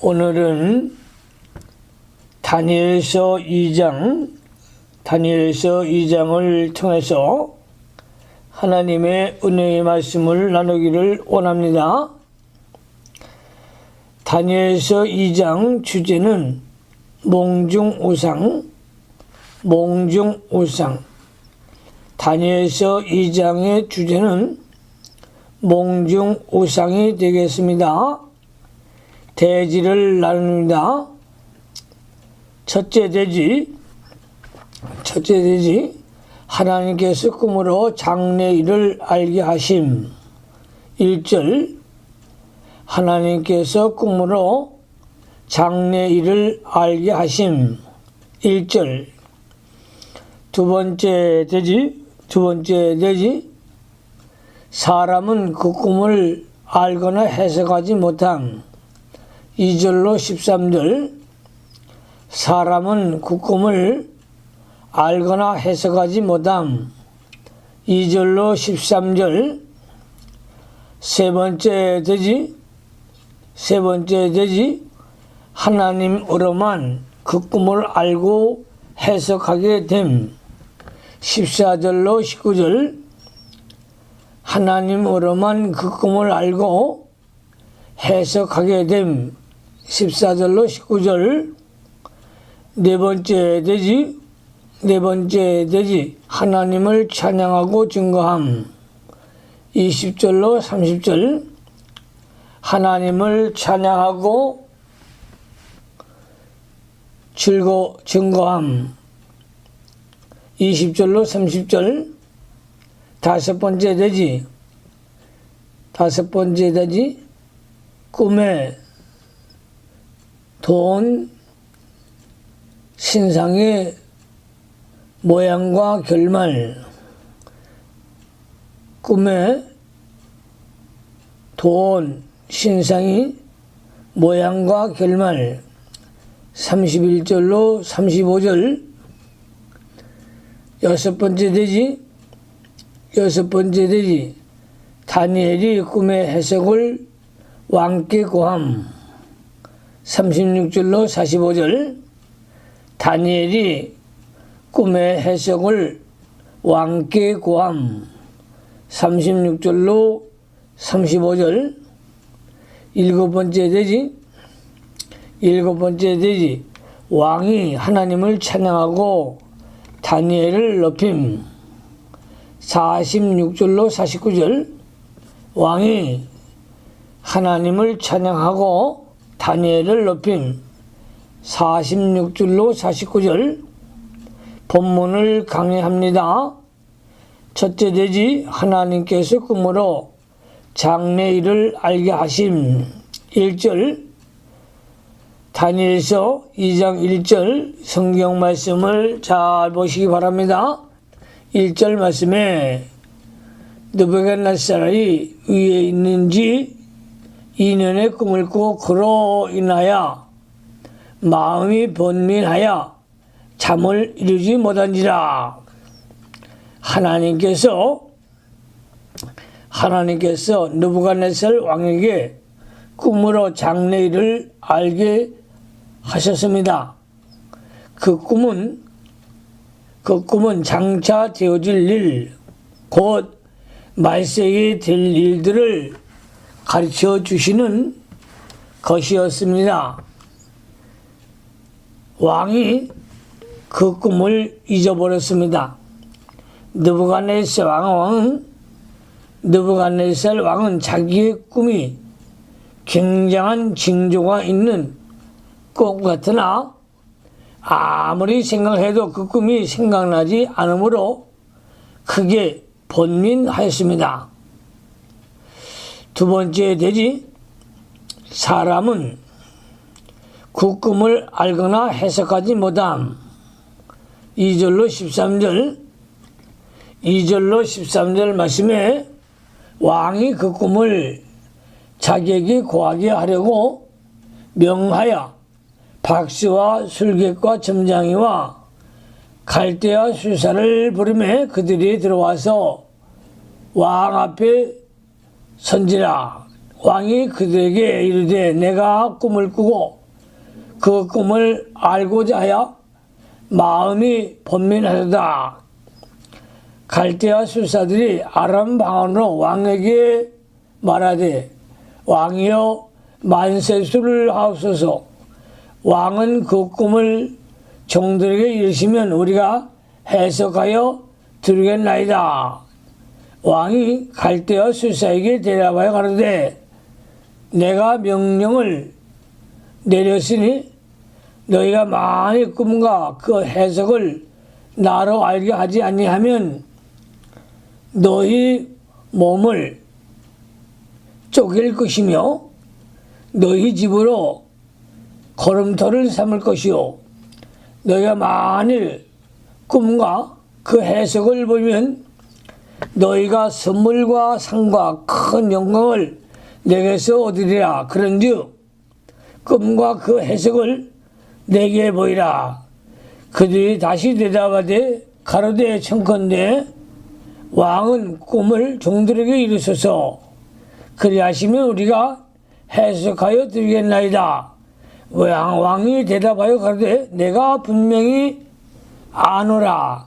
오늘은 다니엘서 2장을 통해서 하나님의 은혜의 말씀을 나누기를 원합니다. 다니엘서 2장 주제는 몽중우상. 다니엘서 2장의 주제는 몽중우상이 되겠습니다. 대지를 나눕니다. 첫째 대지, 하나님께서 꿈으로 장래일을 알게 하심. 1절, 하나님께서 꿈으로 장래일을 알게 하심. 1절. 두 번째 대지, 사람은 그 꿈을 알거나 해석하지 못함. 2절로 13절, 사람은 그 꿈을 알거나 해석하지 못함. 2절로 13절, 세 번째 대지, 하나님으로만 그 꿈을 알고 해석하게 됨. 14절로 19절, 하나님으로만 그 꿈을 알고 해석하게 됨. 14절로 19절, 네 번째 대지, 하나님을 찬양하고 증거함. 20절로 30절, 하나님을 찬양하고 증거함. 20절로 30절, 다섯 번째 대지, 꿈에 돈, 신상의 모양과 결말. 꿈에 돈, 신상이 모양과 결말. 31절로 35절, 여섯 번째 대지, 다니엘이 꿈의 해석을 왕께 고함. 36절로 45절, 다니엘이 꿈의 해석을 왕께 고함. 36절로 35절, 일곱 번째 대지, 왕이 하나님을 찬양하고 다니엘을 높임. 46절로 49절, 왕이 하나님을 찬양하고 다니엘을 높임. 46절로 49절, 본문을 강의합니다. 첫째 대지, 하나님께서 꿈으로 장래일을 알게 하심. 1절, 다니엘서 2장 1절 성경 말씀을 잘 보시기 바랍니다. 1절 말씀에 느부갓네살이 위에 있는지 2년의 꿈을 꾸고 그로 인하여 마음이 번민하여 잠을 이루지 못한지라. 하나님께서 느부갓네살 왕에게 꿈으로 장래일을 알게 하셨습니다. 그 꿈은 장차 되어질 일, 곧 말세에 될 일들을 가르쳐 주시는 것이었습니다. 왕이 그 꿈을 잊어버렸습니다. 느부갓네살 왕은 자기의 꿈이 굉장한 징조가 있는 꿈 같으나 아무리 생각해도 그 꿈이 생각나지 않으므로 크게 번민하였습니다. 두 번째 대지, 사람은 그 꿈을 알거나 해석하지 못함. 2절로 13절 말씀에 왕이 그 꿈을 자기에게 고하게 하려고 명하여 박스와 술객과 점장이와 갈대와 수사를 부르매 그들이 들어와서 왕 앞에 선지라. 왕이 그들에게 이르되 내가 꿈을 꾸고 그 꿈을 알고자 하여 마음이 번민하도다. 갈대아 술사들이 아람 방언으로 왕에게 말하되 왕이여 만세수를 하옵소서. 왕은 그 꿈을 종들에게 이르시면 우리가 해석하여 들으겠나이다. 왕이 갈대아 술사에게 대답하여 가로되 내가 명령을 내렸으니 너희가 만일 꿈과 그 해석을 나로 알게 하지 아니하면 너희 몸을 쪼갤 것이며 너희 집으로 걸음터를 삼을 것이요 너희가 만일 꿈과 그 해석을 보면 너희가 선물과 상과 큰 영광을 내게서 얻으리라. 그런즉 꿈과 그 해석을 내게 보이라. 그들이 다시 대답하되 가로되 청컨대 왕은 꿈을 종들에게 이르소서. 그리하시면 우리가 해석하여 드리겠나이다. 왕이 대답하여 가로되 내가 분명히 아노라.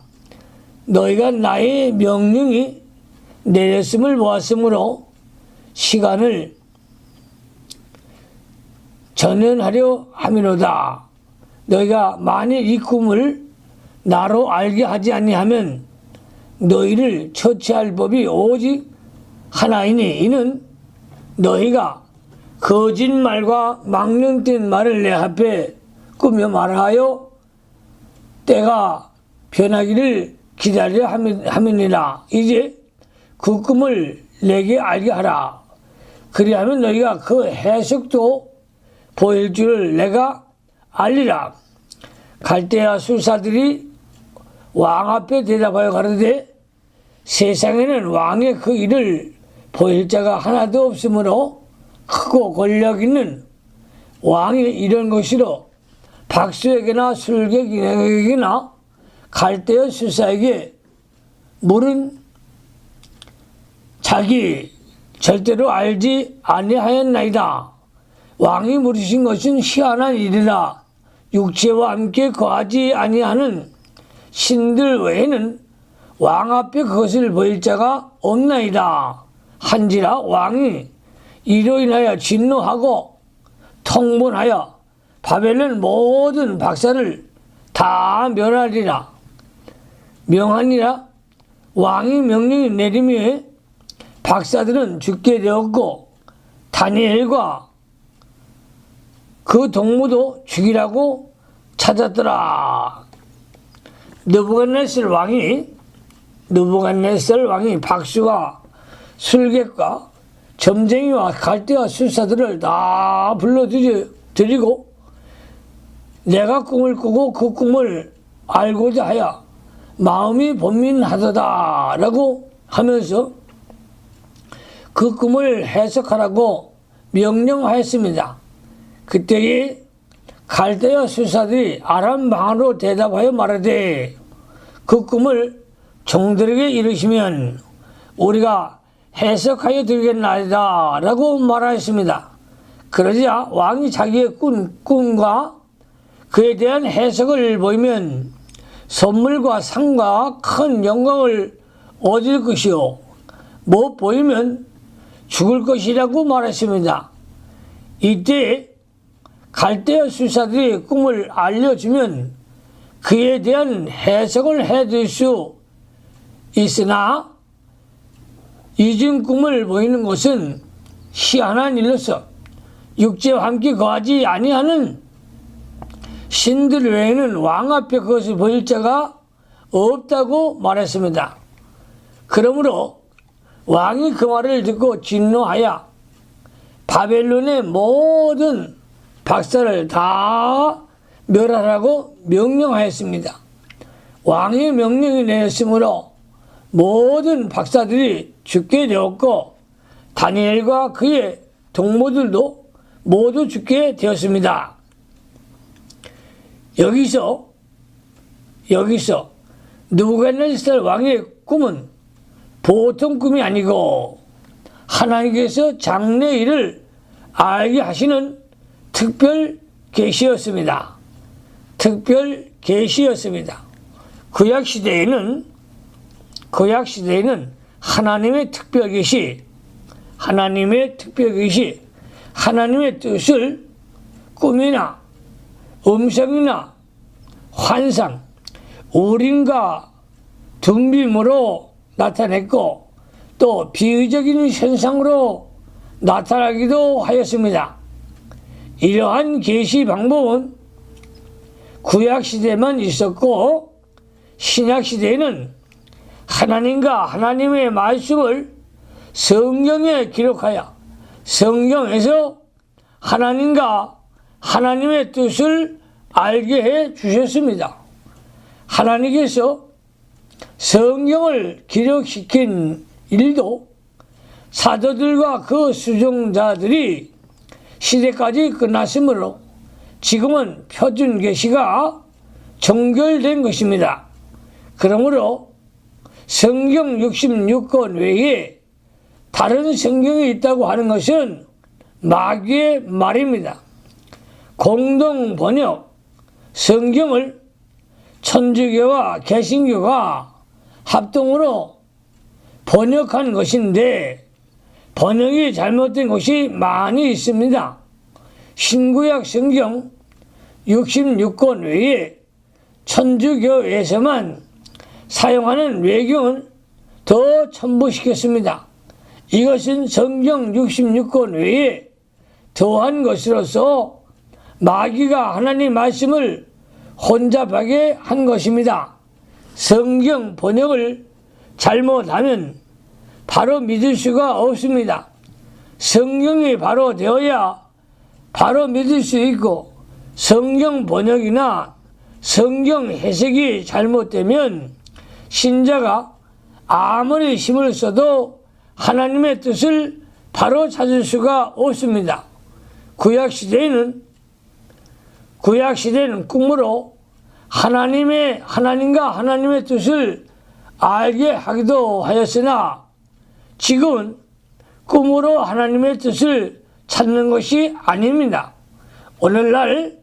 너희가 나의 명령이 내렸음을 보았으므로 시간을 전연하려 함이로다. 너희가 만일 이 꿈을 나로 알게 하지 아니하면 너희를 처치할 법이 오직 하나이니 이는 너희가 거짓말과 망령된 말을 내 앞에 꾸며 말하여 때가 변하기를 기다려 함이니라. 이제 그 꿈을 내게 알게 하라. 그리하면 너희가 그 해석도 보일 줄을 내가 알리라. 갈대아 술사들이 왕 앞에 대답하여 가로되 세상에는 왕의 그 일을 보일 자가 하나도 없으므로 크고 권력 있는 왕이 이런 것이로 박수에게나 술객에게나 갈대아 술사에게 물은 자기 절대로 알지 아니하였나이다. 왕이 물으신 것은 희한한 일이라. 육체와 함께 거하지 아니하는 신들 외에는 왕 앞에 그것을 보일 자가 없나이다. 한지라 왕이 이로 인하여 진노하고 통분하여 바벨론 모든 박사를 다 멸하리라. 명하니라. 왕이 명령이 내리며 박사들은 죽게 되었고 다니엘과 그 동무도 죽이라고 찾았더라. 느부갓네살 왕이 박수와 술객과 점쟁이와 갈대아 술사들을 다 불러들이고 내가 꿈을 꾸고 그 꿈을 알고자 하여 마음이 번민하도다 라고 하면서 그 꿈을 해석하라고 명령하였습니다. 그때에 갈대아 술사들이 아람 방언으로 대답하여 말하되 그 꿈을 종들에게 이르시면 우리가 해석하여 드리겠나이다 라고 말하였습니다. 그러자 왕이 자기의 꿈과 그에 대한 해석을 보이면 선물과 상과 큰 영광을 얻을 것이요 못 보이면 죽을 것이라고 말했습니다. 이때 갈대아 술사들이 꿈을 알려주면 그에 대한 해석을 해줄 수 있으나 이중 꿈을 보이는 것은 희한한 일로서 육체와 함께 거하지 아니하는 신들 외에는 왕 앞에 그것을 보일 자가 없다고 말했습니다. 그러므로 왕이 그 말을 듣고 진노하여 바벨론의 모든 박사를 다 멸하라고 명령하였습니다. 왕의 명령이 내렸으므로 모든 박사들이 죽게 되었고 다니엘과 그의 동무들도 모두 죽게 되었습니다. 여기서 느부갓네살 왕의 꿈은 보통 꿈이 아니고 하나님께서 장래일을 알게 하시는 특별 계시였습니다. 특별 계시였습니다. 구약시대에는 하나님의 특별 계시, 하나님의 뜻을 꿈이나 음성이나 환상, 우림과 둥빔으로 나타냈고 또 비의적인 현상으로 나타나기도 하였습니다. 이러한 계시 방법은 구약시대만 있었고 신약시대에는 하나님과 하나님의 말씀을 성경에 기록하여 성경에서 하나님과 하나님의 뜻을 알게 해 주셨습니다. 하나님께서 성경을 기록시킨 일도 사도들과 그 수종자들이 시대까지 끝났으므로 지금은 표준 계시가 정결된 것입니다. 그러므로 성경 66권 외에 다른 성경이 있다고 하는 것은 마귀의 말입니다. 공동 번역 성경을 천주교와 개신교가 합동으로 번역한 것인데 번역이 잘못된 것이 많이 있습니다. 신구약 성경 66권 외에 천주교에서만 사용하는 외경은 더 첨부시켰습니다. 이것은 성경 66권 외에 더한 것으로서 마귀가 하나님 말씀을 혼잡하게 한 것입니다. 성경 번역을 잘못하면 바로 믿을 수가 없습니다. 성경이 바로 되어야 바로 믿을 수 있고 성경 번역이나 성경 해석이 잘못되면 신자가 아무리 힘을 써도 하나님의 뜻을 바로 찾을 수가 없습니다. 구약시대는 꿈으로 하나님과 하나님의 뜻을 알게 하기도 하였으나 지금은 꿈으로 하나님의 뜻을 찾는 것이 아닙니다. 오늘날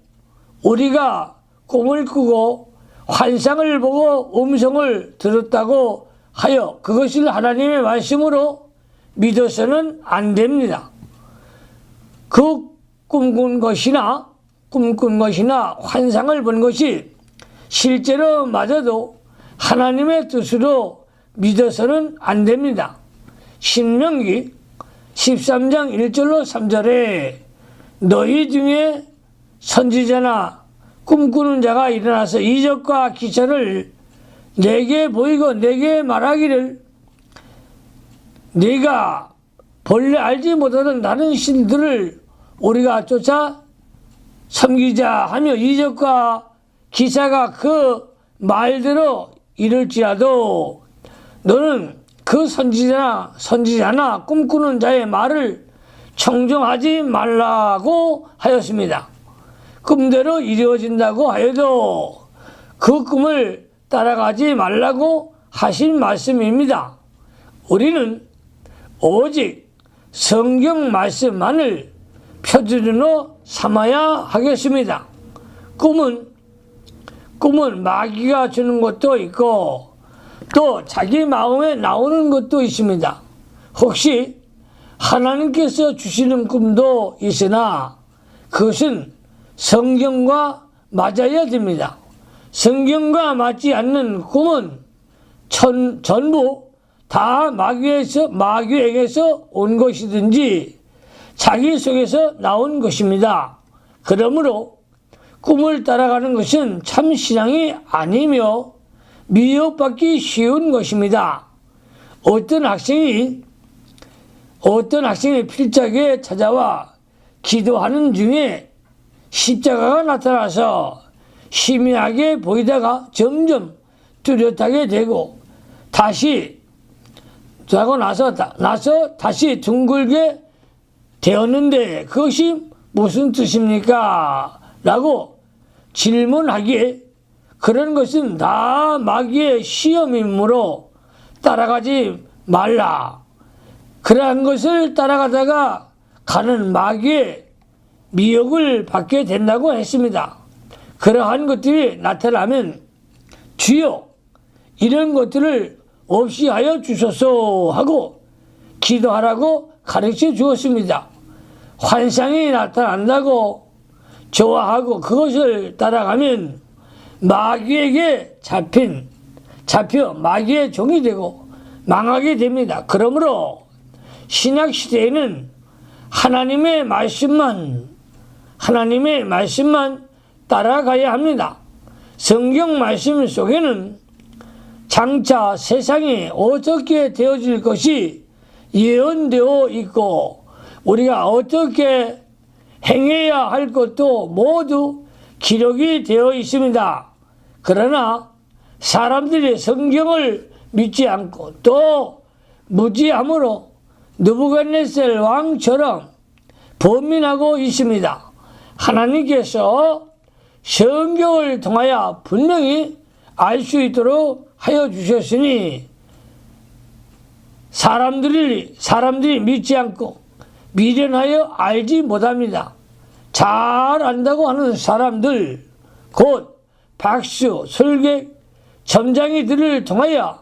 우리가 꿈을 꾸고 환상을 보고 음성을 들었다고 하여 그것을 하나님의 말씀으로 믿어서는 안 됩니다. 그 꿈꾼 것이나 환상을 본 것이 실제로 맞아도 하나님의 뜻으로 믿어서는 안 됩니다. 신명기 13장 1절로 3절에 너희 중에 선지자나 꿈꾸는 자가 일어나서 이적과 기사를 내게 보이고 내게 말하기를 네가 본래 알지 못하던 다른 신들을 우리가 쫓아 섬기자 하며 이적과 기사가 그 말대로 이룰지라도 너는 그 선지자나 꿈꾸는 자의 말을 청종하지 말라고 하였습니다. 꿈대로 이루어진다고 하여도 그 꿈을 따라가지 말라고 하신 말씀입니다. 우리는 오직 성경 말씀만을 표준으로 삼아야 하겠습니다. 꿈은 마귀가 주는 것도 있고 또 자기 마음에 나오는 것도 있습니다. 혹시 하나님께서 주시는 꿈도 있으나 그것은 성경과 맞아야 됩니다. 성경과 맞지 않는 꿈은 전부 다 마귀에게서 온 것이든지 자기 속에서 나온 것입니다. 그러므로 꿈을 따라가는 것은 참 신앙이 아니며 미혹받기 쉬운 것입니다. 어떤 학생이 필적에 찾아와 기도하는 중에 십자가가 나타나서 희미하게 보이다가 점점 뚜렷하게 되고 다시 다시 둥글게 되었는데 그것이 무슨 뜻입니까? 라고 질문하기에 그런 것은 다 마귀의 시험이므로 따라가지 말라. 그러한 것을 따라가다가 가는 마귀의 미혹을 받게 된다고 했습니다. 그러한 것들이 나타나면 주여 이런 것들을 없이 하여 주소서 하고 기도하라고 가르쳐 주었습니다. 환상이 나타난다고 좋아하고 그것을 따라가면 마귀에게 잡혀 마귀의 종이 되고 망하게 됩니다. 그러므로 신약시대에는 하나님의 말씀만 따라가야 합니다. 성경 말씀 속에는 장차 세상이 어떻게 되어질 것이 예언되어 있고 우리가 어떻게 행해야 할 것도 모두 기록이 되어 있습니다. 그러나 사람들이 성경을 믿지 않고 또 무지함으로 느부갓네살 왕처럼 범민하고 있습니다. 하나님께서 성경을 통하여 분명히 알 수 있도록 하여 주셨으니 사람들이 믿지 않고 미련하여 알지 못합니다. 잘 안다고 하는 사람들 곧 박수, 설객, 점장이들을 통하여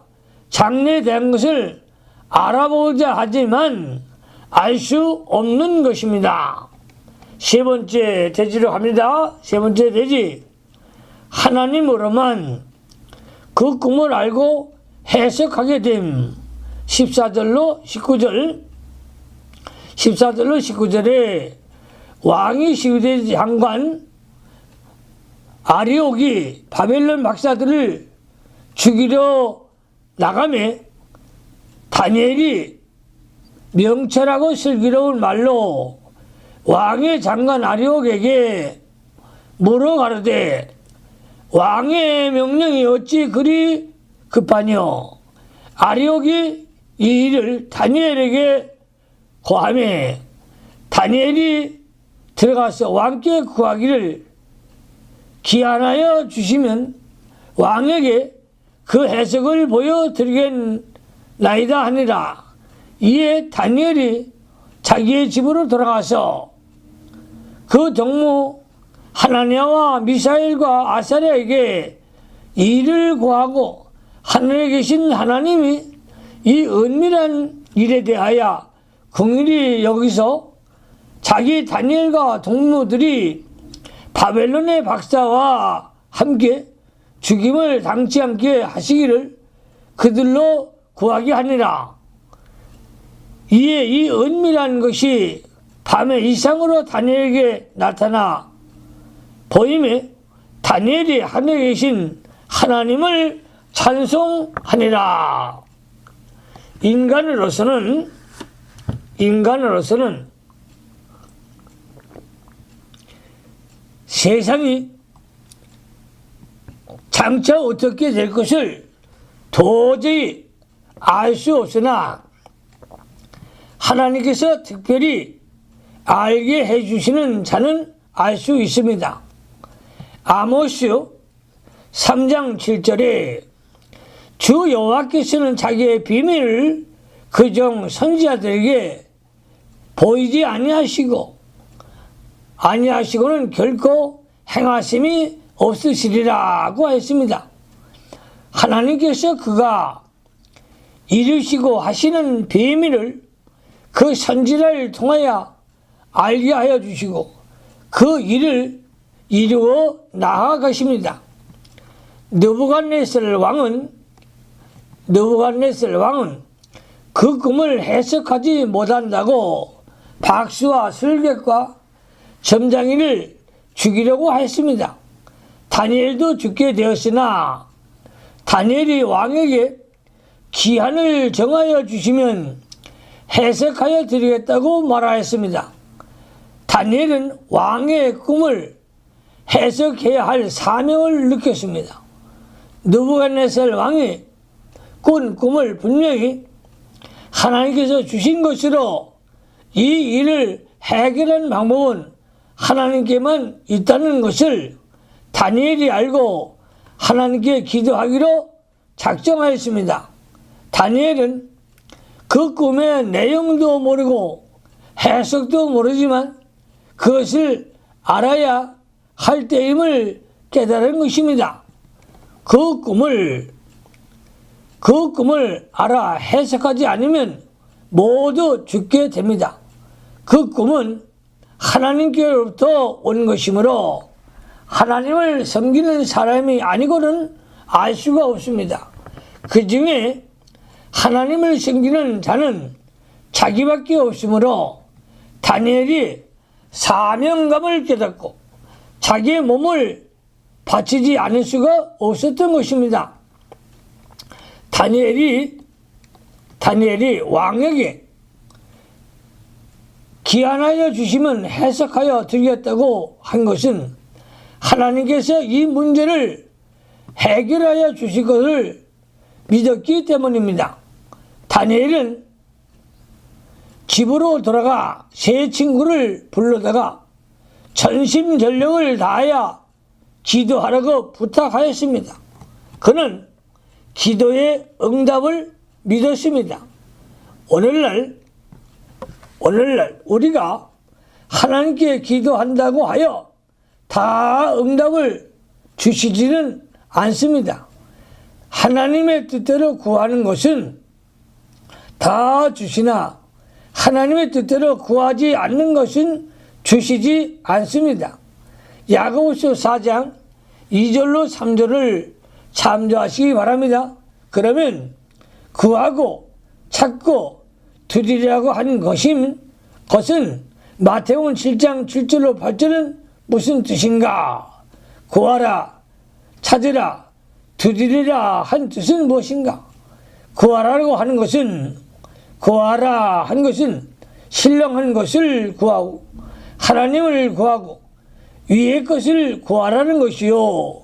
장래에 대한 것을 알아보고자 하지만 알 수 없는 것입니다. 세 번째 대지로 갑니다. 세 번째 대지. 하나님으로만 그 꿈을 알고 해석하게 됨. 14절로 19절에 왕이 시위대 장관 아리옥이 바벨론 박사들을 죽이려 나가매 다니엘이 명철하고 슬기로운 말로 왕의 장관 아리옥에게 물어가르되 왕의 명령이 어찌 그리 급하뇨. 아리옥이 이 일을 다니엘에게 고하매 다니엘이 들어가서 왕께 구하기를 기한하여 주시면 왕에게 그 해석을 보여드리겠나이다 하니라. 이에 다니엘이 자기의 집으로 돌아가서 그 동무 하나냐와 미사엘과 아사랴에게 일을 구하고 하늘에 계신 하나님이 이 은밀한 일에 대하여 긍휼히 여기서 자기 다니엘과 동무들이 바벨론의 박사와 함께 죽임을 당치 않게 하시기를 그들로 구하게 하니라. 이에 이 은밀한 것이 밤에 이상으로 다니엘에게 나타나 보임에 다니엘이 하늘에 계신 하나님을 찬송하니라. 인간으로서는 세상이 장차 어떻게 될 것을 도저히 알 수 없으나 하나님께서 특별히 알게 해주시는 자는 알 수 있습니다. 아모스 3장 7절에 주 여호와께서는 자기의 비밀을 그종 선지자들에게 보이지 아니하시고는 결코 행하심이 없으시리라고 했습니다. 하나님께서 그가 이루시고 하시는 비밀을 그 선지자를 통하여 알게 하여 주시고 그 일을 이루어 나아가십니다. 느부갓네살 왕은 그 꿈을 해석하지 못한다고 박수와 술객과 점장이를 죽이려고 했습니다. 다니엘도 죽게 되었으나 다니엘이 왕에게 기한을 정하여 주시면 해석하여 드리겠다고 말하였습니다. 다니엘은 왕의 꿈을 해석해야 할 사명을 느꼈습니다. 느부갓네살 왕이 꾼 꿈을 분명히 하나님께서 주신 것으로 이 일을 해결하는 방법은 하나님께만 있다는 것을 다니엘이 알고 하나님께 기도하기로 작정하였습니다. 다니엘은 그 꿈의 내용도 모르고 해석도 모르지만 그것을 알아야 할 때임을 깨달은 것입니다. 그 꿈을 알아 해석하지 않으면 모두 죽게 됩니다. 그 꿈은 하나님께로부터 온 것이므로 하나님을 섬기는 사람이 아니고는 알 수가 없습니다. 그 중에 하나님을 섬기는 자는 자기밖에 없으므로 다니엘이 사명감을 깨닫고 자기의 몸을 바치지 않을 수가 없었던 것입니다. 다니엘이 왕에게 기한하여 주시면 해석하여 드리겠다고 한 것은 하나님께서 이 문제를 해결하여 주실 것을 믿었기 때문입니다. 다니엘은 집으로 돌아가 세 친구를 불러다가 전심전력을 다하여 기도하라고 부탁하였습니다. 그는 기도의 응답을 믿었습니다. 오늘날 우리가 하나님께 기도한다고 하여 다 응답을 주시지는 않습니다. 하나님의 뜻대로 구하는 것은 다 주시나 하나님의 뜻대로 구하지 않는 것은 주시지 않습니다. 야고보서 4장 2절로 3절을 참조하시기 바랍니다. 그러면 구하고 찾고 드리려고 하는 것은 마태복음 7장 7절로 8절은 무슨 뜻인가? 구하라, 찾으라, 드리리라 한 뜻은 무엇인가? 구하라 하는 것은 신령한 것을 구하고 하나님을 구하고 위의 것을 구하라는 것이요.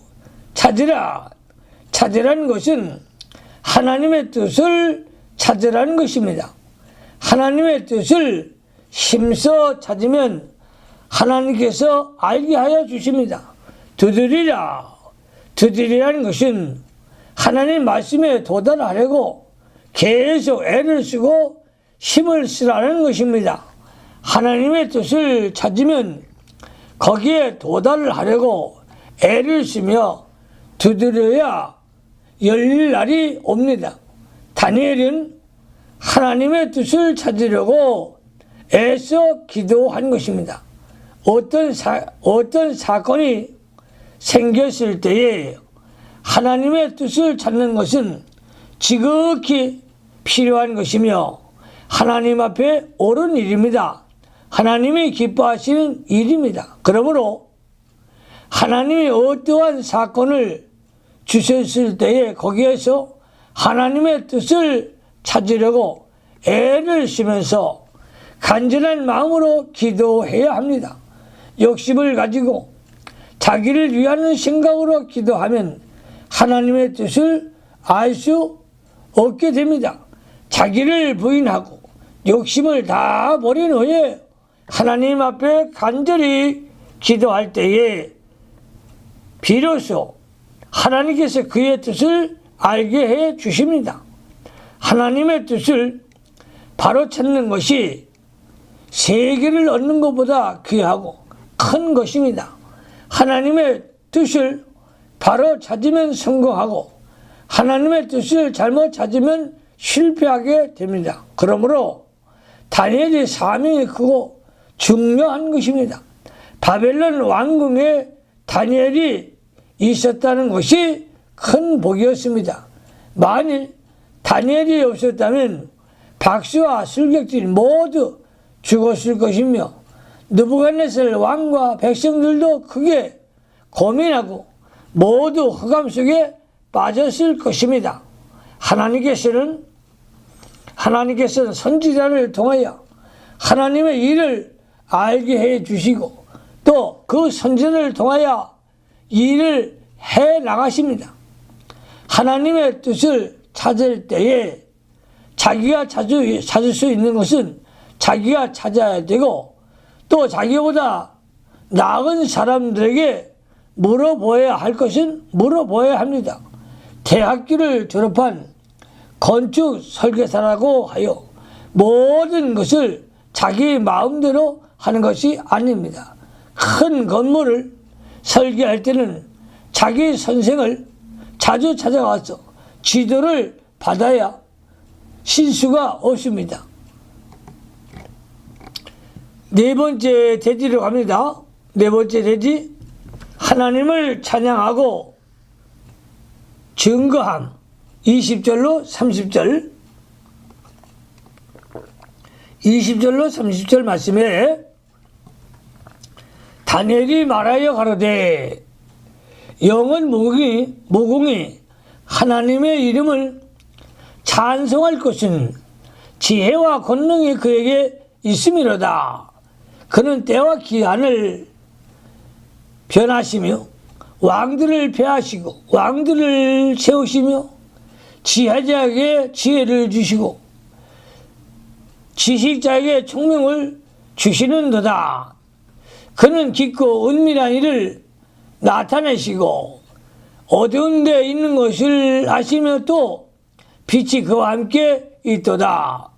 찾으라는 것은 하나님의 뜻을 찾으라는 것입니다. 하나님의 뜻을 힘써 찾으면 하나님께서 알게 하여 주십니다. 드리라는 것은 하나님 말씀에 도달하려고 계속 애를 쓰고 힘을 쓰라는 것입니다. 하나님의 뜻을 찾으면 거기에 도달을 하려고 애를 쓰며 두드려야 열릴 날이 옵니다. 다니엘은 하나님의 뜻을 찾으려고 애써 기도한 것입니다. 어떤 사건이 생겼을 때에 하나님의 뜻을 찾는 것은 지극히 필요한 것이며 하나님 앞에 옳은 일입니다. 하나님이 기뻐하시는 일입니다. 그러므로 하나님이 어떠한 사건을 주셨을 때에 거기에서 하나님의 뜻을 찾으려고 애를 쓰면서 간절한 마음으로 기도해야 합니다. 욕심을 가지고 자기를 위하는 생각으로 기도하면 하나님의 뜻을 알 수 없게 됩니다. 자기를 부인하고 욕심을 다 버린 후에 하나님 앞에 간절히 기도할 때에 비로소 하나님께서 그의 뜻을 알게 해 주십니다. 하나님의 뜻을 바로 찾는 것이 세계를 얻는 것보다 귀하고 큰 것입니다. 하나님의 뜻을 바로 찾으면 성공하고 하나님의 뜻을 잘못 찾으면 실패하게 됩니다. 그러므로 다니엘의 사명이 크고 중요한 것입니다. 바벨론 왕궁에 다니엘이 있었다는 것이 큰 복이었습니다. 만일 다니엘이 없었다면 박수와 술객들이 모두 죽었을 것이며 느부갓네살 왕과 백성들도 크게 고민하고 모두 흑암 속에 빠졌을 것입니다. 하나님께서는 선지자를 통하여 하나님의 일을 알게 해 주시고 또 그 선지자를 통하여 일을 해 나가십니다. 하나님의 뜻을 찾을 때에 자기가 찾을 수 있는 것은 자기가 찾아야 되고 또 자기보다 나은 사람들에게 물어보아야 할 것은 물어보아야 합니다. 대학교를 졸업한 건축 설계사라고 하여 모든 것을 자기 마음대로 하는 것이 아닙니다. 큰 건물을 설계할 때는 자기 선생을 자주 찾아가서 지도를 받아야 실수가 없습니다. 네 번째 대지로 갑니다. 네 번째 대지, 하나님을 찬양하고 증거함. 20절로 30절, 20절로 30절 말씀에 다니엘이 말하여 가로되 영은 무궁히 하나님의 이름을 찬송할 것은 지혜와 권능이 그에게 있음이로다. 그는 때와 기한을 변하시며 왕들을 폐하시고 왕들을 세우시며 지혜자에게 지혜를 주시고 지식자에게 총명을 주시는도다. 그는 깊고 은밀한 일을 나타내시고 어두운 데 있는 것을 아시며 또 빛이 그와 함께 있도다.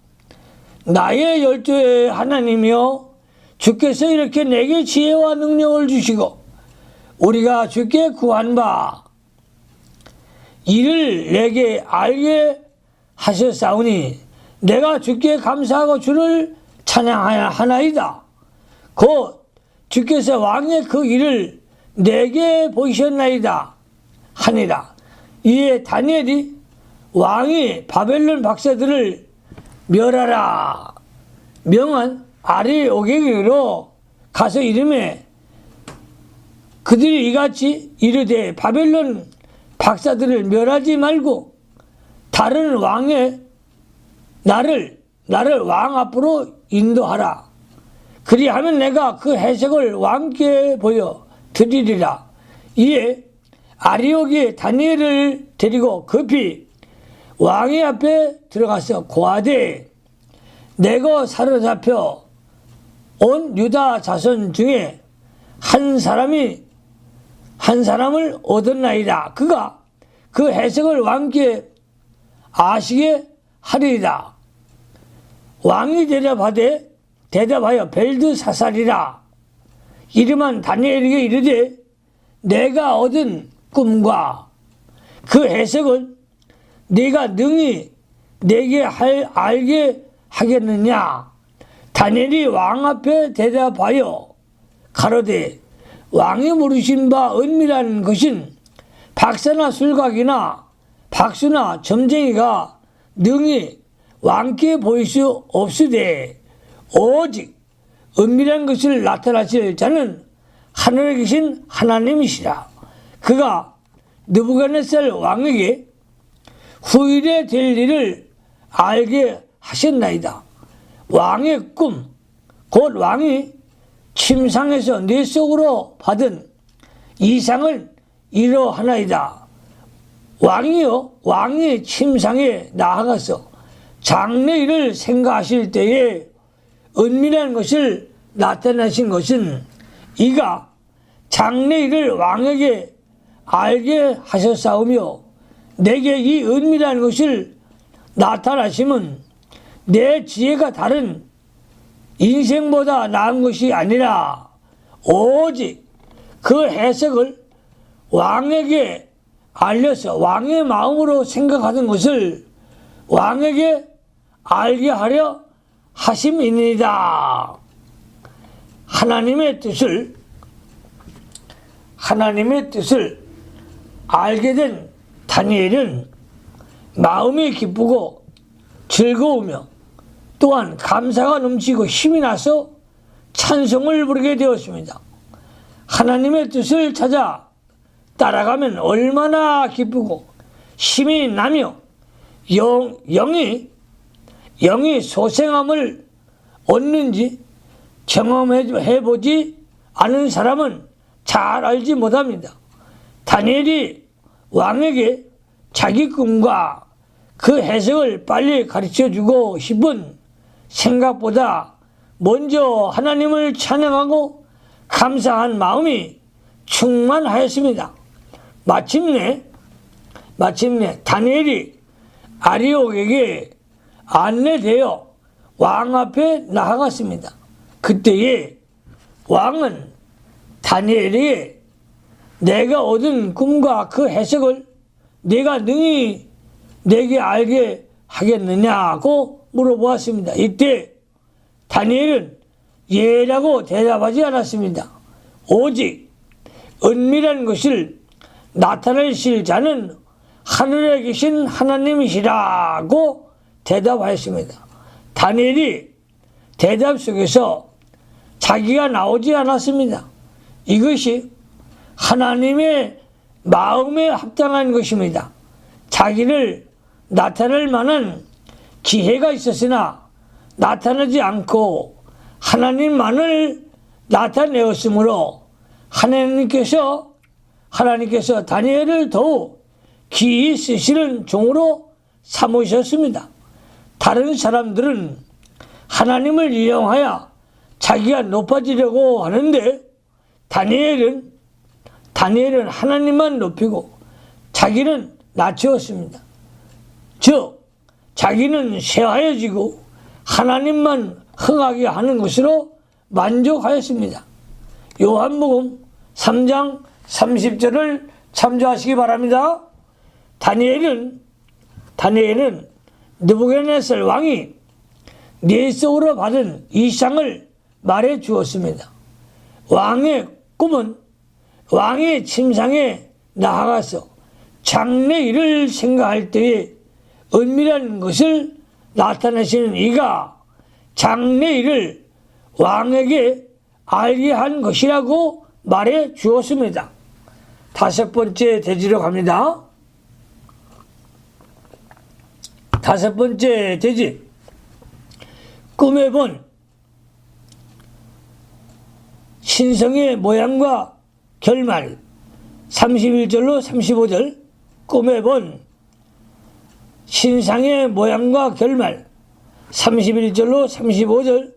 나의 열조의 하나님이여, 주께서 이렇게 내게 지혜와 능력을 주시고 우리가 주께 구한 바 이를 내게 알게 하셨사오니 내가 주께 감사하고 주를 찬양하나이다. 곧 주께서 왕의 그 일을 내게 보이셨나이다 하니라. 이에 다니엘이 왕이 바벨론 박사들을 멸하라 명한 아리오게기로 가서 이름에 그들이 이같이 이르되 바벨론 박사들을 멸하지 말고 다른 왕의 나를 왕 앞으로 인도하라. 그리하면 내가 그 해석을 왕께 보여 드리리라. 이에 아리오기 다니엘을 데리고 급히 왕의 앞에 들어가서 고하되 내가 사로잡혀 온 유다 자손 중에 한 사람을 얻었나이다. 그가 그 해석을 왕께 아시게 하리이다. 왕이 대답하여 벨드사살이라. 이름한 다니엘에게 이르되 내가 얻은 꿈과 그 해석을 네가 능히 내게 알게 하겠느냐. 다니엘이 왕 앞에 대답하여 가로되 왕이 물으신 바 은밀한 것은 박사나 술각이나 박수나 점쟁이가 능히 왕께 보일 수 없으되 오직 은밀한 것을 나타나실 자는 하늘에 계신 하나님이시라. 그가 느부갓네살 왕에게 후일에 될 일을 알게 하셨나이다. 왕의 꿈, 곧 왕이 침상에서 뇌 속으로 받은 이상을 이러하나이다. 왕이 침상에 나아가서 장래일을 생각하실 때에 은밀한 것을 나타내신 것은 이가 장래일을 왕에게 알게 하셨사오며 내게 이 은밀한 것을 나타나심은 내 지혜가 다른 인생보다 나은 것이 아니라 오직 그 해석을 왕에게 알려서 왕의 마음으로 생각하던 것을 왕에게 알게 하려 하심이니이다. 하나님의 뜻을 알게 된 다니엘은 마음이 기쁘고 즐거우며 또한 감사가 넘치고 힘이 나서 찬송을 부르게 되었습니다. 하나님의 뜻을 찾아 따라가면 얼마나 기쁘고 힘이 나며 영이 소생함을 얻는지 경험해보지 않은 사람은 잘 알지 못합니다. 다니엘이 왕에게 자기 꿈과 그 해석을 빨리 가르쳐주고 싶은 생각보다 먼저 하나님을 찬양하고 감사한 마음이 충만하였습니다. 마침내 다니엘이 아리옥에게 안내되어 왕 앞에 나아갔습니다. 그때에 왕은 다니엘에게 내가 얻은 꿈과 그 해석을 내가 능히 내게 알게 하겠느냐고 물어보았습니다. 이때 다니엘은 예라고 대답하지 않았습니다. 오직 은밀한 것을 나타내실 자는 하늘에 계신 하나님이시라고 대답하였습니다. 다니엘이 대답 속에서 자기가 나오지 않았습니다. 이것이 하나님의 마음에 합당한 것입니다. 자기를 나타낼 만한 기회가 있었으나 나타나지 않고 하나님만을 나타내었으므로 하나님께서 다니엘을 더욱 기이 쓰시는 종으로 삼으셨습니다. 다른 사람들은 하나님을 이용하여 자기가 높아지려고 하는데 다니엘은 하나님만 높이고 자기는 낮추었습니다. 즉 자기는 쇠하여지고 하나님만 흥하게 하는 것으로 만족하였습니다. 요한복음 3장 30절을 참조하시기 바랍니다. 다니엘은 느부갓네살 왕이 뇌속으로 받은 이상을 말해 주었습니다. 왕의 꿈은 왕의 침상에 나아가서 장래일을 생각할 때에 은밀한 것을 나타내시는 이가 장래일을 왕에게 알게 한 것이라고 말해 주었습니다. 다섯 번째 대지로 갑니다. 다섯 번째 대지. 꿈에 본 신성의 모양과 결말 31절로 35절. 꿈에 본 신상의 모양과 결말 31절로 35절.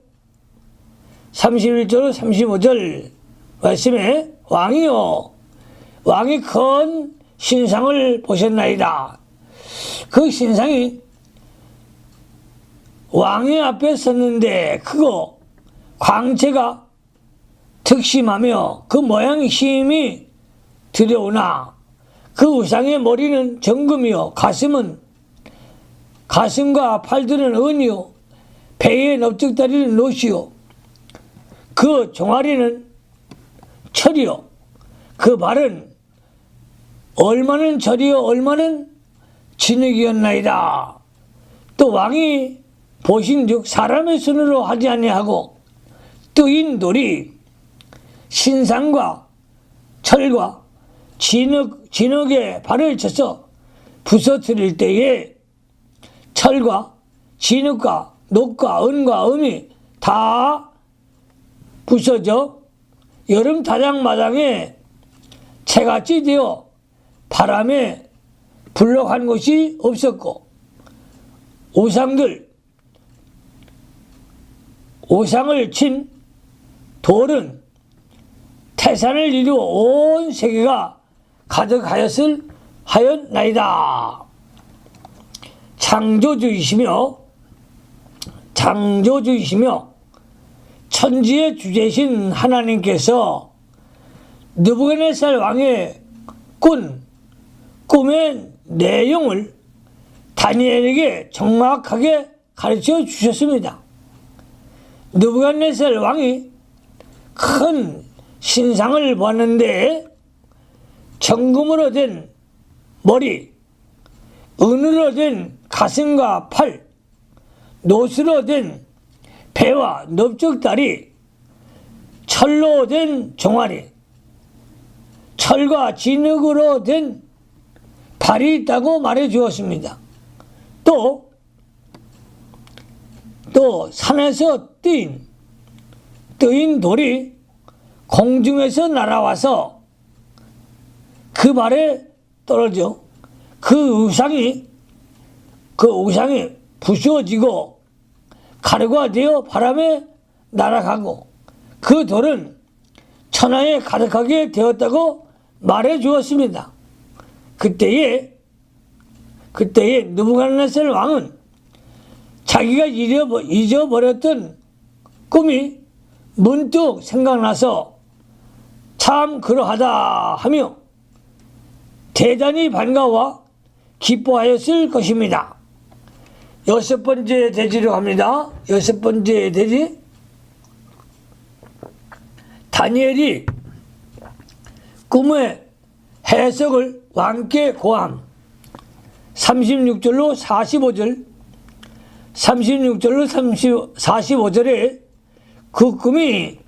31절로 35절 말씀에 왕이요 왕이 큰 신상을 보셨나이다. 그 신상이 왕의 앞에 섰는데 크고 광채가 특심하며 그 모양이 힘이 두려우나 그 우상의 머리는 정금이요 가슴과 팔들은 은이요 배의 넓적다리는 놋이요 그 종아리는 철이요 그 발은 얼마는 철이요 얼마는 진흙이었나이다. 또 왕이 보신즉 사람의 손으로 하지 아니하고 뜨인 돌이 신상과 철과 진흙에 발을 쳐서 부서뜨릴 때에 철과 진흙과 녹과 은과 음이 다 부서져 여름 타작마당에 채같이 되어 바람에 불럭한 곳이 없었고 우상을 친 돌은 태산을 이루어 온 세계가 가득하였나이다. 창조주이시며 천지의 주제신 하나님께서 느부갓네살 왕의 꿈의 내용을 다니엘에게 정확하게 가르쳐 주셨습니다. 느부갓네살 왕이 큰 신상을 보았는데 정금으로 된 머리, 은으로 된 가슴과 팔, 놋으로 된 배와 넓적다리, 철로 된 종아리, 철과 진흙으로 된 발이 있다고 말해 주었습니다. 또 산에서 뜨인 돌이 공중에서 날아와서 그 발에 떨어져 그 우상이 부서지고 가루가 되어 바람에 날아가고 그 돌은 천하에 가득하게 되었다고 말해 주었습니다. 그때에 느부갓네살 왕은 자기가 잊어버렸던 꿈이 문득 생각나서 참 그러하다 하며 대단히 반가워 기뻐하였을 것입니다. 6번째 대지로 갑니다. 6번째 대지. 다니엘이 꿈의 해석을 왕께 고함. 36절로 45절, 36절로 45절에 그 꿈이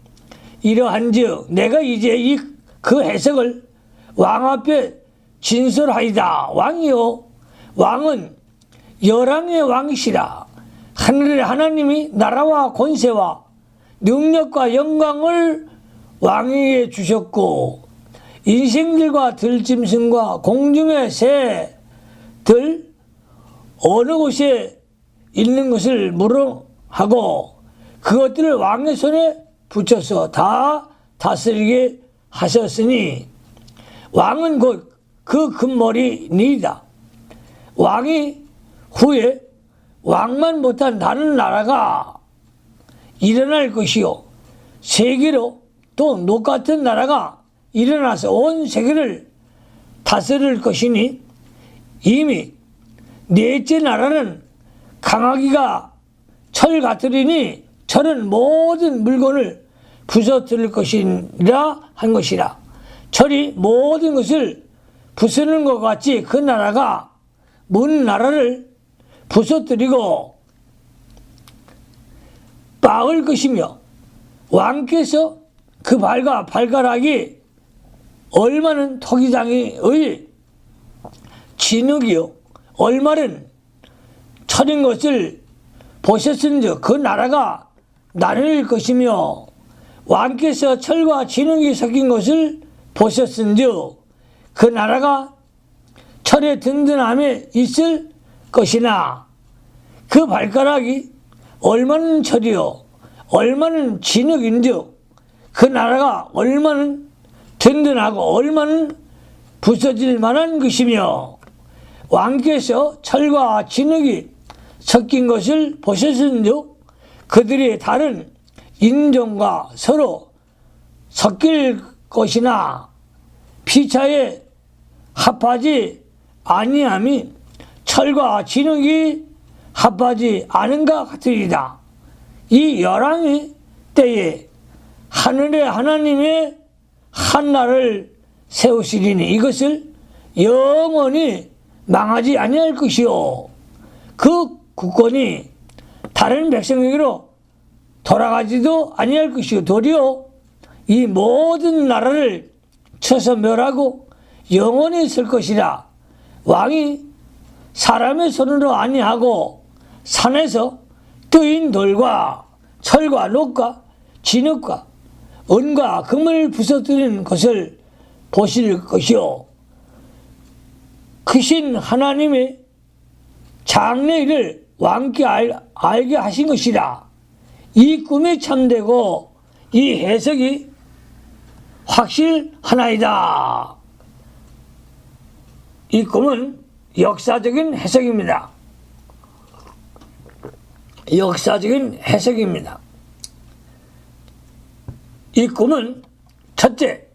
이러한즉 내가 이제 그 해석을 왕 앞에 진술하이다. 왕이요, 왕은 열왕의 왕이시라. 하늘의 하나님이 나라와 권세와 능력과 영광을 왕에게 주셨고 인생들과 들짐승과 공중의 새들 어느 곳에 있는 것을 무름하고 그것들을 왕의 손에 붙여서 다 다스리게 하셨으니 왕은 곧 그 금머리니이다. 왕이 후에 왕만 못한 다른 나라가 일어날 것이요 세계로 또 녹같은 나라가 일어나서 온 세계를 다스릴 것이니 이미 넷째 나라는 강하기가 철 같으리니 철은 모든 물건을 부서뜨릴 것이라 한 것이라. 철이 모든 것을 부수는 것 같이 그 나라가 문 나라를 부서뜨리고 빻을 것이며 왕께서 그 발가락이 얼마는 토기장의 진흙이요 얼마는 철인 것을 보셨은즉 그 나라가 나눌 것이며 왕께서 철과 진흙이 섞인 것을 보셨은즉 그 나라가 철의 든든함에 있을 것이나 그 발가락이 얼마는 철이요 얼마는 진흙인즉 그 나라가 얼마는 든든하고 얼마는 부서질 만한 것이며 왕께서 철과 진흙이 섞인 것을 보셨은즉 그들이 다른 인종과 서로 섞일 것이나 피차에 합하지 아니함이 철과 진흙이 합하지 않은가 같으리다. 이 열왕의 때에 하늘의 하나님의 한나라를 세우시리니 이것을 영원히 망하지 아니할 것이요 그 국권이 다른 백성에게로 돌아가지도 아니할 것이요 도리어 이 모든 나라를 쳐서 멸하고 영원히 쓸 것이라. 왕이 사람의 손으로 아니하고 산에서 뜨인 돌과 철과 녹과 진흙과 은과 금을 부서뜨리는 것을 보실 것이요 크신 하나님의 장래일을 왕께 알게 하신 것이라. 이 꿈이 참되고 이 해석이 확실하나이다. 이 꿈은 역사적인 해석입니다. 역사적인 해석입니다. 이 꿈은 첫째,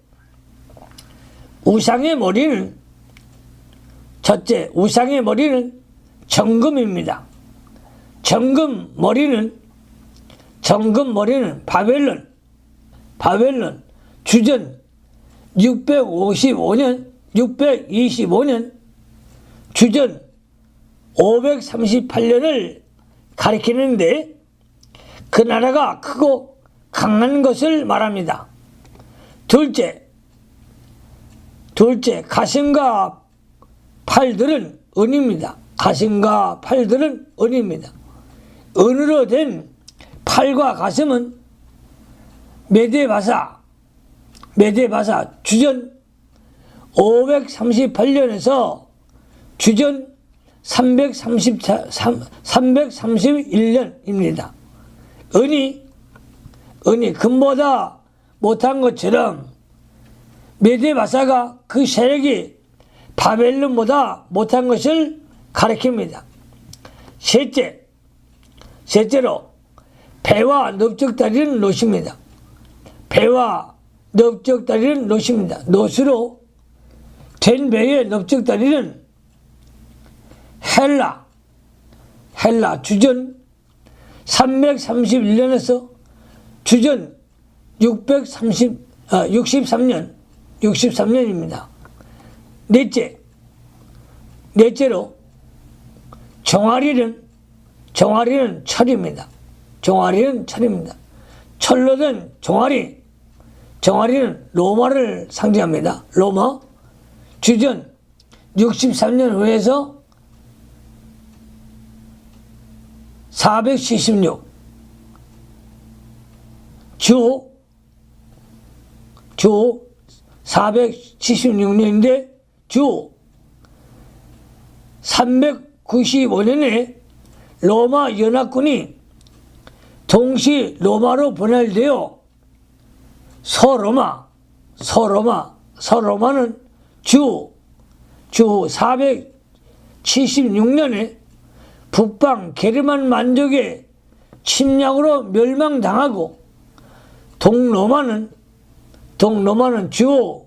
우상의 머리는 정금입니다. 정금 머리는 바벨론 주전 625년 주전 538년을 가리키는데 그 나라가 크고 강한 것을 말합니다. 둘째, 가슴과 팔들은 은입니다. 은으로 된 팔과 가슴은 메데바사 주전 538년에서 주전 331년입니다. 은이 금보다 못한 것처럼 메데바사가 그 세력이 바벨론보다 못한 것을 가리킵니다. 셋째, 셋째로 배와 넓적다리는 놋입니다. 배와 넓적다리는 놋입니다. 놋으로 된 배의 넓적다리는 헬라 주전 331년에서 주전 63년입니다. 넷째로 종아리는 철입니다. 종아리는 철입니다. 철로 된 종아리는 로마를 상징합니다. 로마 주전 63년 후에서 476 주 476년인데 주 395년에 로마 연합군이 동시 로마로 분할되어 서로마는 주 476년에 북방 게르만 만족의 침략으로 멸망당하고 동로마는 주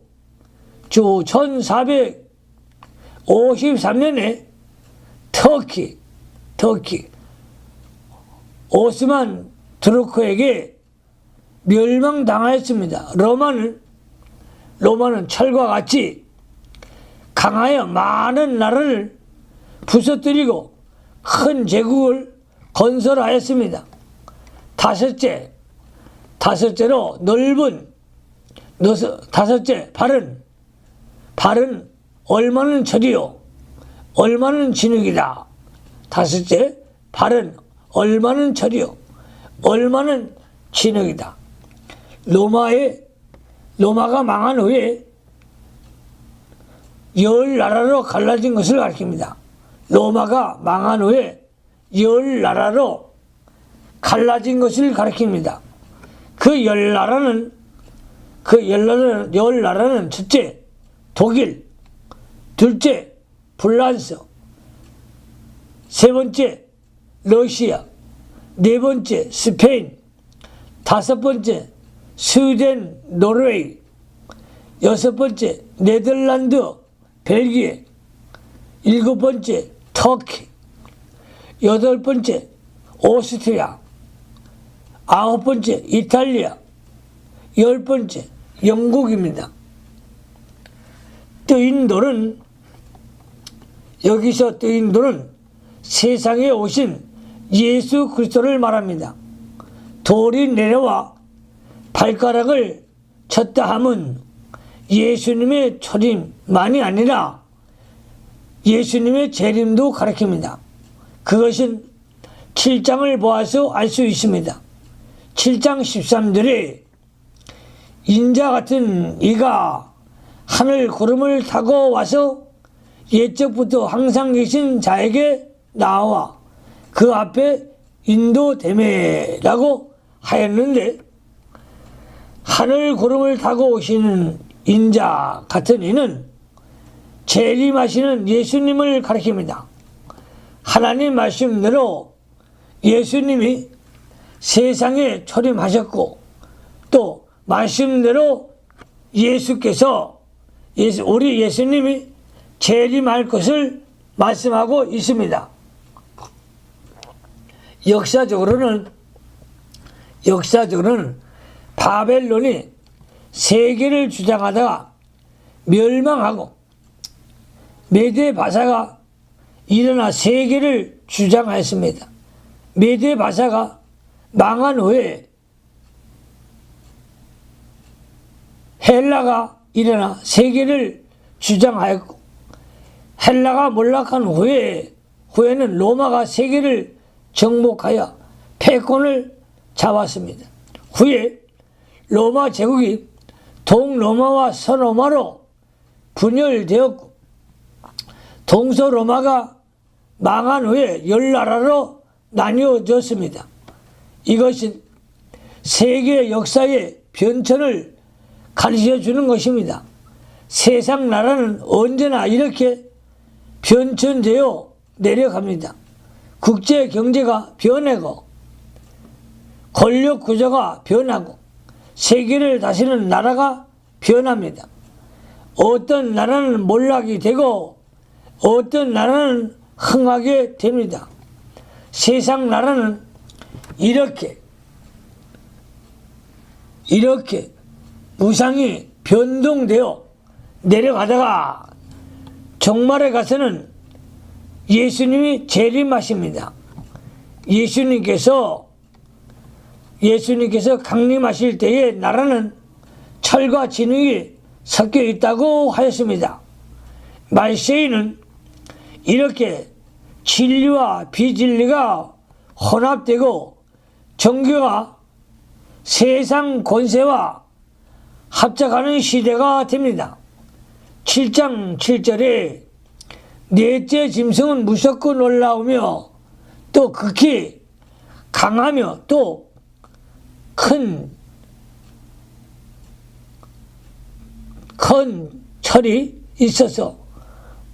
1453년에 터키 오스만 투르크에게 멸망당하였습니다. 로마는 철과 같이 강하여 많은 나라를 부서뜨리고 큰 제국을 건설하였습니다. 다섯째로 발은 얼마는 철이요 얼마는 진흙이다. 다섯째, 발은 얼마는 철이요 얼마는 진흙이다. 로마가 망한 후에 10나라로 갈라진 것을 가리킵니다. 로마가 망한 후에 10나라로 갈라진 것을 가리킵니다. 그 10나라는 첫째 독일, 둘째 프랑스, 세 번째 러시아, 네 번째 스페인, 다섯 번째 스웨덴, 노르웨이, 여섯 번째 네덜란드, 벨기에, 일곱 번째 터키, 여덟 번째 오스트리아, 아홉 번째 이탈리아, 열 번째 영국입니다. 여기서 뜨인돌은 세상에 오신 예수 그리스도를 말합니다. 돌이 내려와 발가락을 쳤다 함은 예수님의 초림만이 아니라 예수님의 재림도 가리킵니다. 그것은 7장을 보아서 알 수 있습니다. 7장 13절에 인자 같은 이가 하늘 구름을 타고 와서 옛적부터 항상 계신 자에게 나와 그 앞에 인도되매라고 하였는데, 하늘 구름을 타고 오시는 인자 같은 이는 재림하시는 예수님을 가리킵니다. 하나님 말씀대로 예수님이 세상에 초림하셨고, 또 말씀대로 우리 예수님이 재림할 것을 말씀하고 있습니다. 역사적으로는 바벨론이 세계를 주장하다가 멸망하고 메데 바사가 일어나 세계를 주장하였습니다. 메데 바사가 망한 후에 헬라가 일어나 세계를 주장하였고, 헬라가 몰락한 후에는 로마가 세계를 정복하여 패권을 잡았습니다. 후에 로마 제국이 동로마와 서로마로 분열되었고, 동서로마가 망한 후에 10나라로 나뉘어졌습니다. 이것은 세계 역사의 변천을 가르쳐 주는 것입니다. 세상 나라는 언제나 이렇게 변천되어 내려갑니다. 국제 경제가 변하고 권력 구조가 변하고 세계를 다스리는 나라가 변합니다. 어떤 나라는 몰락이 되고 어떤 나라는 흥하게 됩니다. 세상 나라는 이렇게 무상히 변동되어 내려가다가 종말에 가서는 예수님이 재림하십니다. 예수님께서 강림하실 때에 나라는 철과 진흙이 섞여 있다고 하였습니다. 말세에는 이렇게 진리와 비진리가 혼합되고 종교가 세상 권세와 합작하는 시대가 됩니다. 7장 7절에 넷째 짐승은 무섭고 놀라우며 또 극히 강하며 또 큰 철이 있어서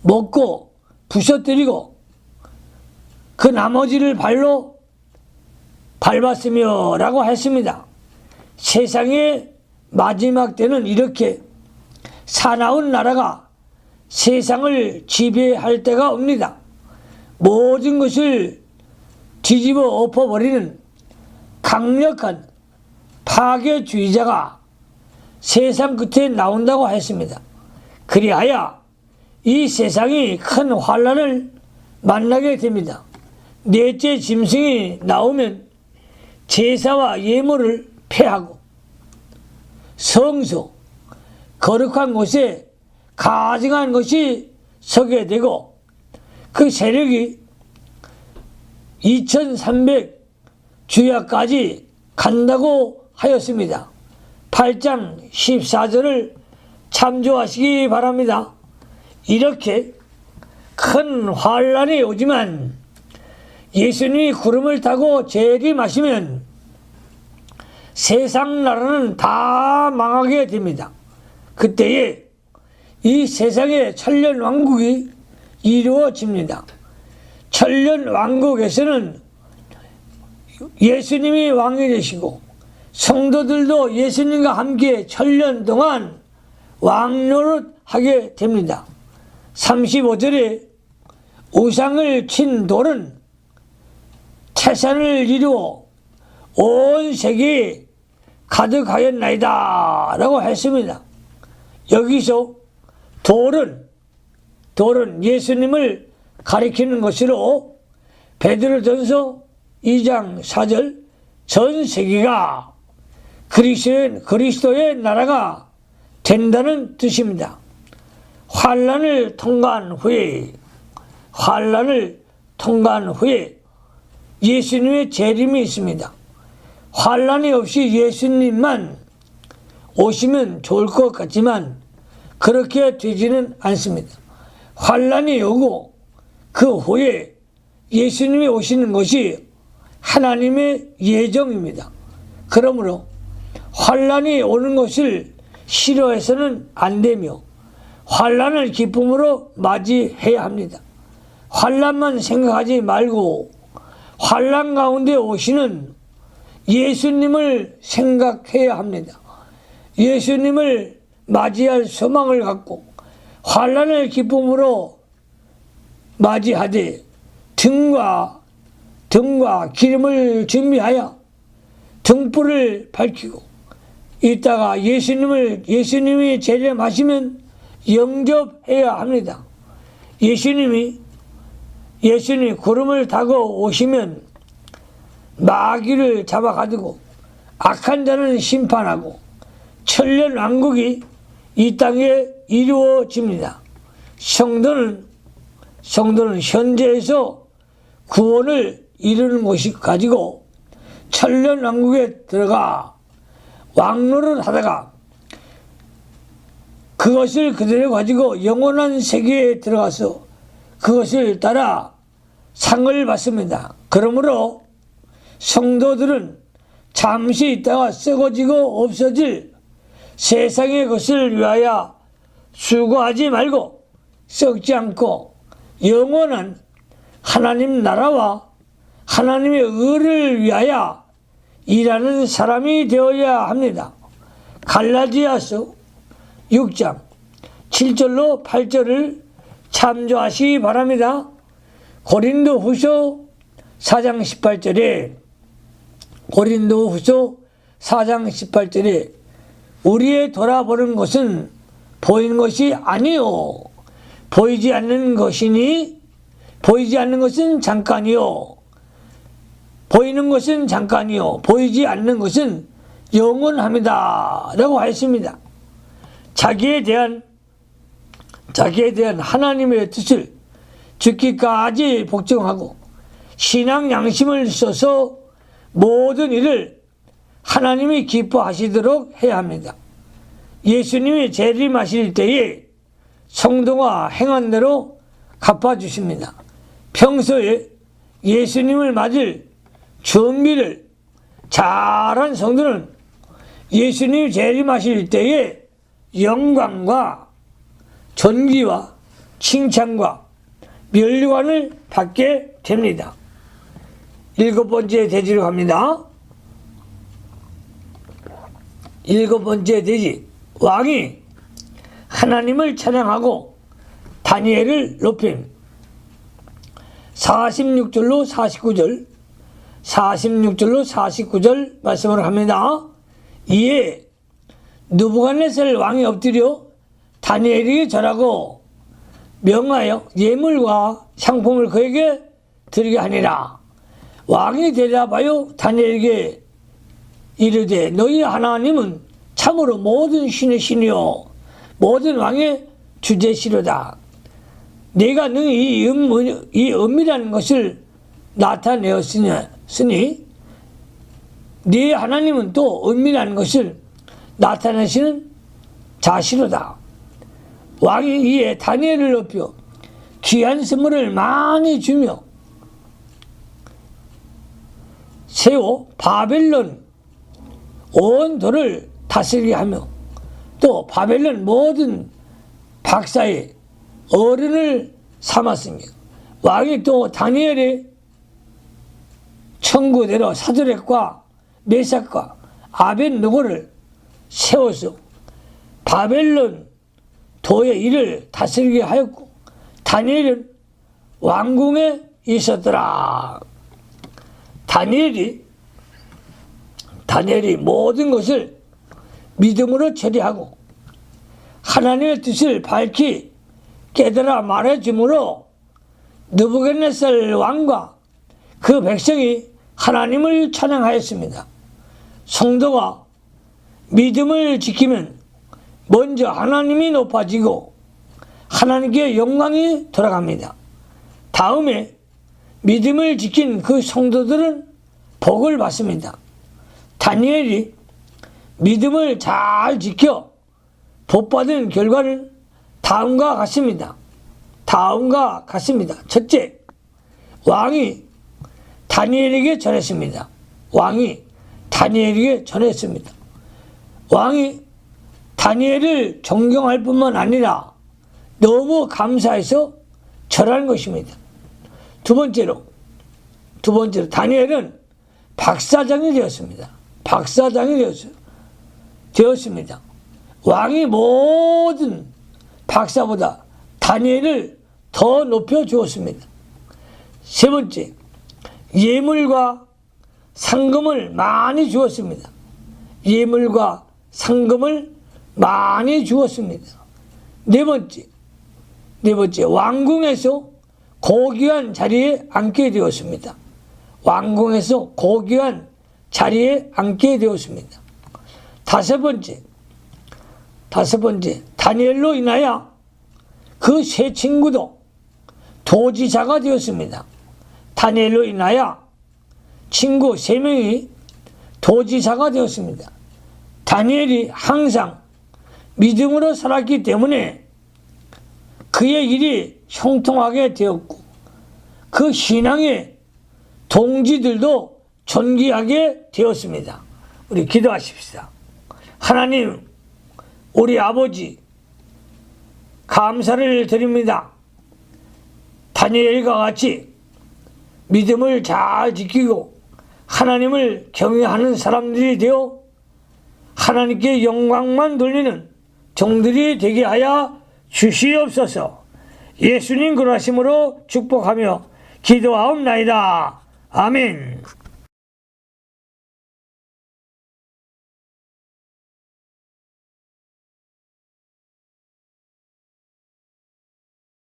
먹고 부서뜨리고 그 나머지를 발로 밟았으며 라고 했습니다. 세상의 마지막 때는 이렇게 사나운 나라가 세상을 지배할 때가 옵니다. 모든 것을 뒤집어 엎어버리는 강력한 파괴주의자가 세상 끝에 나온다고 했습니다. 그리하여 이 세상이 큰 환난을 만나게 됩니다. 넷째 짐승이 나오면 제사와 예물을 폐하고 성소, 거룩한 곳에 가증한 것이 서게 되고 그 세력이 2300 주야까지 간다고 하였습니다. 8장 14절을 참조하시기 바랍니다. 이렇게 큰 환란이 오지만 예수님이 구름을 타고 재림하시면 세상 나라는 다 망하게 됩니다. 그때에 이 세상의 천년 왕국이 이루어집니다. 천년 왕국에서는 예수님이 왕이 되시고 성도들도 예수님과 함께 천년 동안 왕노릇하게 됩니다. 35절에 우상을 친 돌은 태산을 이루어 온 세계에 가득하였나이다 라고 했습니다. 여기서 돌은 예수님을 가리키는 것으로 베드로전서 2장 4절 전 세계가 그리스도의 나라가 된다는 뜻입니다. 환난을 통과한 후에 예수님의 재림이 있습니다. 환난이 없이 예수님만 오시면 좋을 것 같지만 그렇게 되지는 않습니다. 환난이 오고 그 후에 예수님이 오시는 것이 하나님의 예정입니다. 그러므로 환난이 오는 것을 싫어해서는 안 되며 환난을 기쁨으로 맞이해야 합니다. 환난만 생각하지 말고 환난 가운데 오시는 예수님을 생각해야 합니다. 예수님을 맞이할 소망을 갖고 환난을 기쁨으로 맞이하되 등과 기름을 준비하여 등불을 밝히고 이따가 예수님이 재림하시면 영접해야 합니다. 예수님이 구름을 타고 오시면 마귀를 잡아가지고 악한 자는 심판하고 천년 왕국이 이 땅에 이루어집니다. 성도는 현재에서 구원을 이루는 것이 가지고 천년 왕국에 들어가 왕노릇 하다가 그것을 그대로 가지고 영원한 세계에 들어가서 그것을 따라 상을 받습니다. 그러므로 성도들은 잠시 있다가 썩어지고 없어질 세상의 것을 위하여 수고하지 말고 썩지 않고 영원한 하나님 나라와 하나님의 의를 위하여 일하는 사람이 되어야 합니다. 갈라디아서 6장 7절로 8절을 참조하시기 바랍니다. 고린도후서 4장 18절에 우리의 돌아보는 것은 보이는 것이 아니요 보이지 않는 것이니 보이지 않는 것은 잠깐이요 보이는 것은 잠깐이요 보이지 않는 것은 영원합니다 라고 하였습니다. 자기에 대한 하나님의 뜻을 죽기까지 복종하고 신앙 양심을 써서 모든 일을 하나님이 기뻐하시도록 해야 합니다. 예수님이 재림하실 때에 성도가 행한 대로 갚아주십니다. 평소에 예수님을 맞을 준비를 잘한 성도는 예수님이 재림하실 때에 영광과 존귀와 칭찬과 면류관을 받게 됩니다. 7번째 대지로 갑니다. 7번째 대지, 왕이 하나님을 찬양하고 다니엘을 높임. 46절로 49절 말씀을 합니다. 이에 느부갓네살 왕이 엎드려 다니엘에게 절하고 명하여 예물과 상품을 그에게 드리게 하니라. 왕이 대답하여 다니엘에게 이르되 너희 하나님은 참으로 모든 신의 신이요 모든 왕의 주제시로다. 내가 능히 이 은밀한 것을 나타내었으니 네 하나님은 또 은밀한 것을 나타내시는 자시로다. 왕이 이에 다니엘을 높여 귀한 선물을 많이 주며 세워 바벨론 온 도를 다스리게 하며 또 바벨론 모든 박사의 어른을 삼았으며 왕이 또 다니엘의 청구대로 사드락과 메삭과 아벳느고를 세워서 바벨론 도의 일을 다스리게 하였고 다니엘은 왕궁에 있었더라. 다니엘이 모든 것을 믿음으로 처리하고 하나님의 뜻을 밝히 깨달아 말해주므로 느부갓네살 왕과 그 백성이 하나님을 찬양하였습니다. 성도가 믿음을 지키면 먼저 하나님이 높아지고 하나님께 영광이 돌아갑니다. 다음에 믿음을 지킨 그 성도들은 복을 받습니다. 다니엘이 믿음을 잘 지켜 복받은 결과는 다음과 같습니다. 첫째, 왕이 다니엘에게 전했습니다. 왕이 다니엘을 존경할 뿐만 아니라 너무 감사해서 절한 것입니다. 두 번째로 다니엘은 박사장이 되었습니다. 왕이 모든 박사보다 다니엘을 더 높여 주었습니다. 세 번째, 예물과 상금을 많이 주었습니다. 네 번째, 왕궁에서 고귀한 자리에 앉게 되었습니다. 다섯 번째, 다니엘로 인하여 그 세 친구도 도지사가 되었습니다. 다니엘로 인하여 친구 3명이 도지사가 되었습니다. 다니엘이 항상 믿음으로 살았기 때문에 그의 일이 형통하게 되었고 그 신앙의 동지들도 존귀하게 되었습니다. 우리 기도하십시다. 하나님, 우리 아버지 감사를 드립니다. 다니엘과 같이 믿음을 잘 지키고 하나님을 경외하는 사람들이 되어 하나님께 영광만 돌리는 종들이 되게 하여 주시옵소서. 예수님 그러하심으로 축복하며 기도하옵나이다. 아멘.